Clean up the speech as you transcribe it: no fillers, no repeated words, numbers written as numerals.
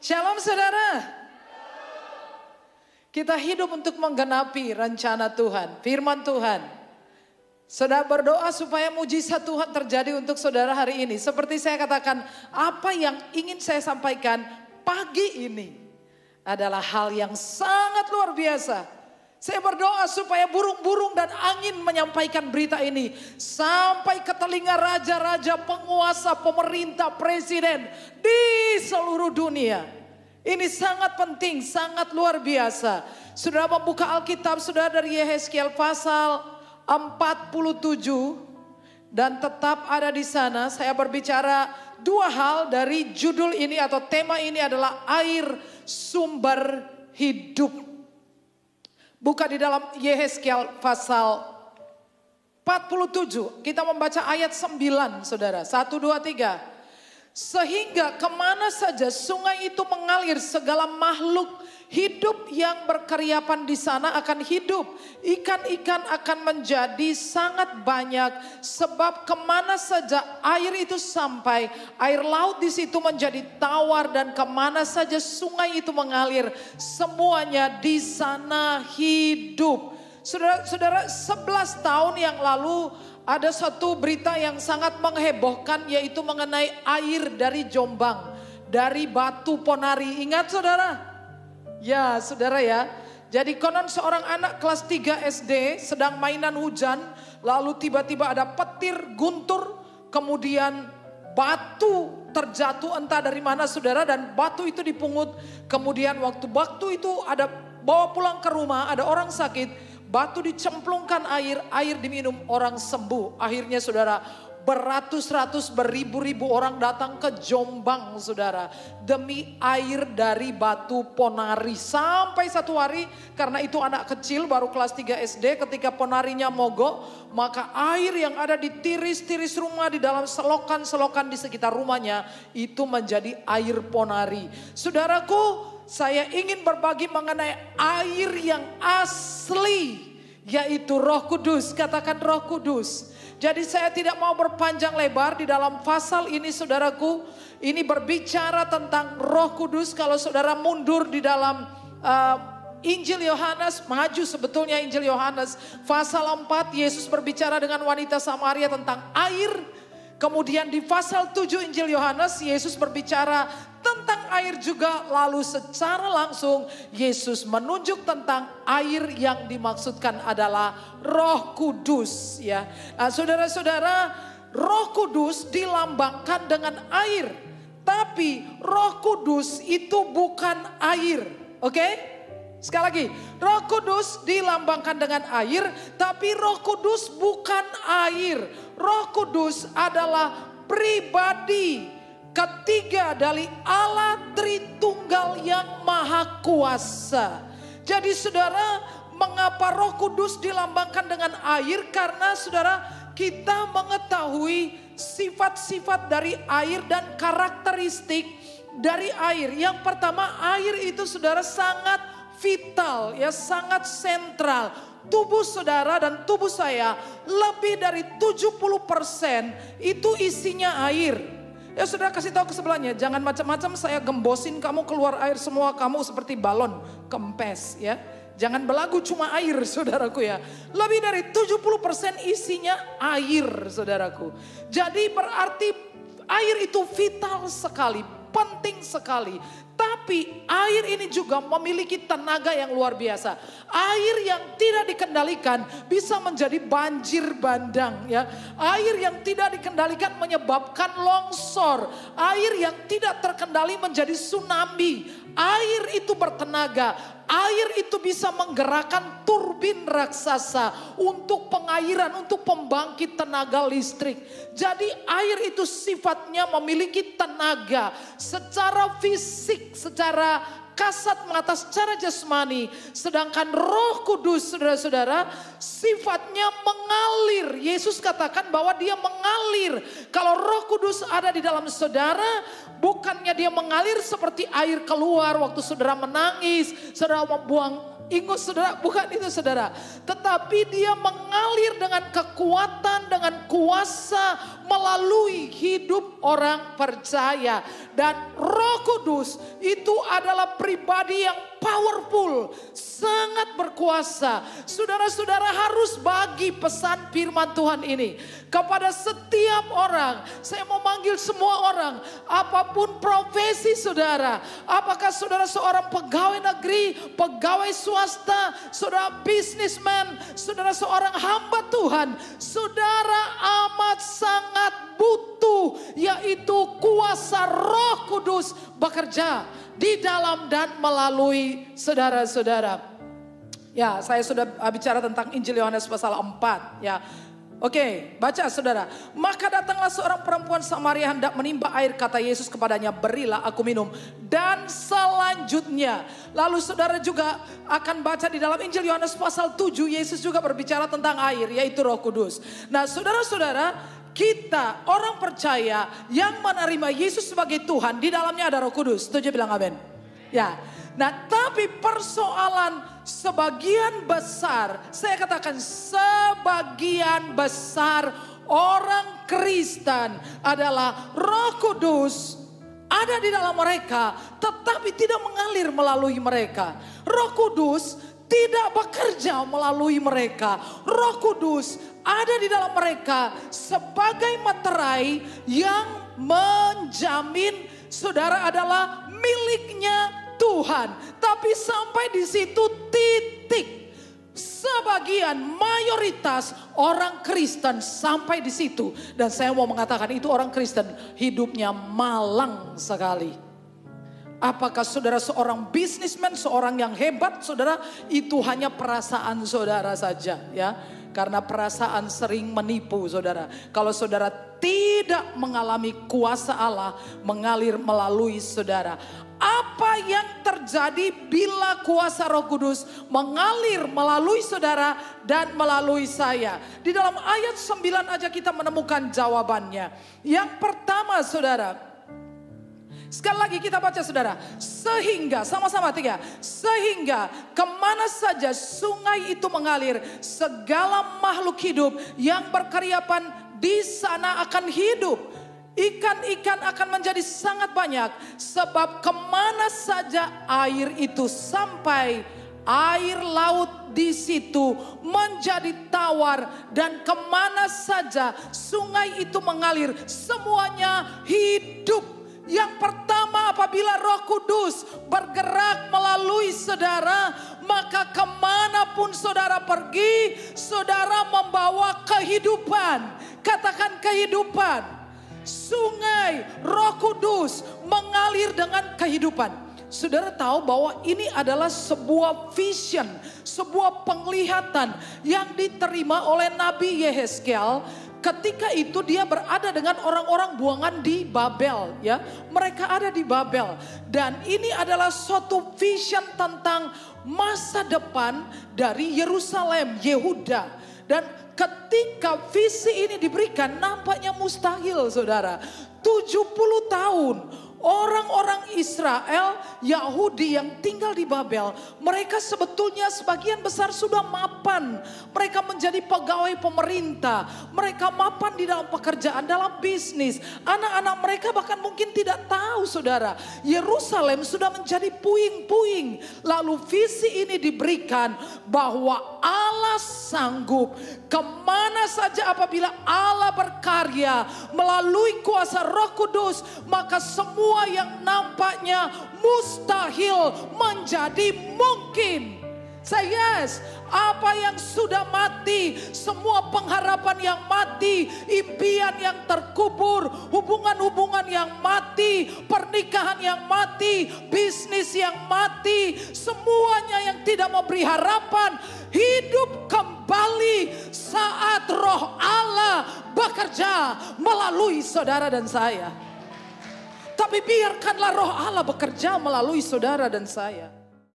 Shalom saudara. Kita hidup untuk menggenapi rencana Tuhan, firman Tuhan. Saudara berdoa supaya mujizat Tuhan terjadi untuk saudara hari ini. Seperti saya katakan, apa yang ingin saya sampaikan pagi ini adalah hal yang sangat luar biasa. Saya berdoa supaya burung-burung dan angin menyampaikan berita ini sampai ke telinga raja-raja, penguasa, pemerintah, presiden di seluruh dunia. Ini sangat penting, sangat luar biasa. Saudara membuka Alkitab, saudara, dari Yehezkiel pasal 47 dan tetap ada di sana. Saya berbicara dua hal dari judul ini atau tema ini adalah air sumber hidup. Buka di dalam Yehezkiel pasal 47. Kita membaca ayat 9, saudara. 1, 2, 3. Sehingga kemana saja sungai itu mengalir, segala makhluk hidup yang berkeriapan di sana akan hidup. Ikan-ikan akan menjadi sangat banyak, sebab kemana saja air itu sampai, air laut di situ menjadi tawar, dan kemana saja sungai itu mengalir, semuanya di sana hidup. Saudara-saudara, 11 tahun yang lalu ada satu berita yang sangat menghebohkan, yaitu mengenai air dari Jombang, dari Batu Ponari. Ingat saudara? Ya saudara ya. Jadi konon seorang anak kelas 3 SD sedang mainan hujan, lalu tiba-tiba ada petir guntur, kemudian batu terjatuh entah dari mana saudara, dan batu itu dipungut. Kemudian waktu itu ada bawa pulang ke rumah, ada orang sakit. Batu dicemplungkan air diminum, orang sembuh. Akhirnya saudara, beratus-ratus, beribu-ribu orang datang ke Jombang saudara, demi air dari Batu Ponari. Sampai satu hari, karena itu anak kecil baru kelas 3 SD, ketika ponarinya mogok, maka air yang ada di tiris-tiris rumah, di dalam selokan-selokan di sekitar rumahnya, itu menjadi air ponari. Saudaraku, saya ingin berbagi mengenai air yang asli, yaitu Roh Kudus. Katakan Roh Kudus. Jadi saya tidak mau berpanjang lebar di dalam pasal ini saudaraku. Ini berbicara tentang Roh Kudus. Kalau saudara mundur di dalam Injil Yohanes, maju sebetulnya Injil Yohanes pasal 4, Yesus berbicara dengan wanita Samaria tentang air. Kemudian di pasal 7 Injil Yohanes, Yesus berbicara tentang air juga. Lalu secara langsung Yesus menunjuk tentang air yang dimaksudkan adalah Roh Kudus, ya. Nah, saudara-saudara, Roh Kudus dilambangkan dengan air. Tapi Roh Kudus itu bukan air. Oke? Sekali lagi, Roh Kudus dilambangkan dengan air, tapi Roh Kudus bukan air. Roh Kudus adalah pribadi ketiga dari Allah Tritunggal yang Maha Kuasa. Jadi saudara, mengapa Roh Kudus dilambangkan dengan air? Karena saudara, kita mengetahui sifat-sifat dari air dan karakteristik dari air. Yang pertama, air itu saudara sangat vital, ya, sangat sentral. Tubuh saudara dan tubuh saya, lebih dari 70% itu isinya air. Ya saudara, kasih tahu ke sebelahnya, jangan macam-macam saya gembosin kamu keluar air semua, kamu seperti balon kempes, ya. Jangan belagu cuma air saudaraku, ya. Lebih dari 70% isinya air saudaraku. Jadi berarti air itu vital sekali, penting sekali. Tapi air ini juga memiliki tenaga yang luar biasa. Air yang tidak dikendalikan bisa menjadi banjir bandang, ya. Air yang tidak dikendalikan menyebabkan longsor. Air yang tidak terkendali menjadi tsunami. Air itu bertenaga. Air itu bisa menggerakkan turbin raksasa untuk pengairan, untuk pembangkit tenaga listrik. Jadi air itu sifatnya memiliki tenaga secara fisik, secara kasat mata, secara jasmani. Sedangkan Roh Kudus saudara-saudara sifatnya mengalir. Yesus katakan bahwa dia mengalir. Kalau Roh Kudus ada di dalam saudara, bukannya dia mengalir seperti air keluar waktu saudara menangis, saudara membuang ingus, saudara, bukan itu saudara. Tetapi dia mengalir dengan kekuatan, dengan kuasa, melalui hidup orang percaya. Dan Roh Kudus itu adalah pribadi yang powerful, sangat berkuasa. Saudara-saudara harus bagi pesan firman Tuhan ini kepada setiap orang. Saya mau manggil semua orang, apapun profesi saudara. Apakah saudara seorang pegawai negeri, pegawai swasta, saudara businessman, saudara seorang hamba Tuhan. Saudara amat sangat butuh, yaitu kuasa Roh Kudus bekerja di dalam dan melalui saudara-saudara. Ya, saya sudah bicara tentang Injil Yohanes pasal 4 ya. Oke, baca saudara. Maka datanglah seorang perempuan Samaria hendak menimba air, kata Yesus kepadanya, berilah aku minum. Dan selanjutnya, lalu saudara juga akan baca di dalam Injil Yohanes pasal 7, Yesus juga berbicara tentang air, yaitu Roh Kudus. Nah saudara-saudara, kita orang percaya yang menerima Yesus sebagai Tuhan, di dalamnya ada Roh Kudus. Setuju bilang amin? Ya. Nah, tapi persoalan sebagian besar, saya katakan sebagian besar orang Kristen adalah Roh Kudus ada di dalam mereka, tetapi tidak mengalir melalui mereka. Roh Kudus tidak bekerja melalui mereka. Roh Kudus ada di dalam mereka sebagai materai yang menjamin saudara adalah miliknya Tuhan. Tapi sampai di situ titik. Sebagian mayoritas orang Kristen sampai di situ. Dan saya mau mengatakan itu orang Kristen hidupnya malang sekali. Apakah saudara seorang bisnismen, seorang yang hebat, saudara, itu hanya perasaan saudara saja ya. Karena perasaan sering menipu saudara. Kalau saudara tidak mengalami kuasa Allah mengalir melalui saudara. Apa yang terjadi bila kuasa Roh Kudus mengalir melalui saudara dan melalui saya? Di dalam ayat 9 aja kita menemukan jawabannya. Yang pertama saudara, sekali lagi kita baca saudara. Sehingga, sama-sama tiga. Sehingga kemana saja sungai itu mengalir, segala makhluk hidup yang berkeriapan di sana akan hidup. Ikan-ikan akan menjadi sangat banyak. Sebab kemana saja air itu sampai, air laut di situ menjadi tawar. Dan kemana saja sungai itu mengalir, semuanya hidup. Yang pertama, apabila Roh Kudus bergerak melalui saudara, maka kemanapun saudara pergi, saudara membawa kehidupan. Katakan kehidupan. Sungai Roh Kudus mengalir dengan kehidupan. Saudara tahu bahwa ini adalah sebuah vision, sebuah penglihatan yang diterima oleh Nabi Yehezkiel. Ketika itu dia berada dengan orang-orang buangan di Babel ya. Mereka ada di Babel. Dan ini adalah suatu vision tentang masa depan dari Yerusalem, Yehuda. Dan ketika visi ini diberikan nampaknya mustahil saudara. 70 tahun orang-orang Israel, Yahudi yang tinggal di Babel, mereka sebetulnya sebagian besar sudah mapan. Mereka menjadi pegawai pemerintah, mereka mapan di dalam pekerjaan, dalam bisnis. Anak-anak mereka bahkan mungkin tidak tahu saudara, Yerusalem sudah menjadi puing-puing. Lalu visi ini diberikan bahwa Allah sanggup kemana saja apabila Allah berkarya melalui kuasa Roh Kudus, maka semua yang nampaknya mustahil menjadi mungkin. Yes, apa yang sudah mati, semua pengharapan yang mati, impian yang terkubur, hubungan-hubungan yang mati, pernikahan yang mati, bisnis yang mati, semuanya yang tidak memberi harapan, hidup kembali saat Roh Allah bekerja melalui saudara dan saya. Tapi biarkanlah Roh Allah bekerja melalui saudara dan saya.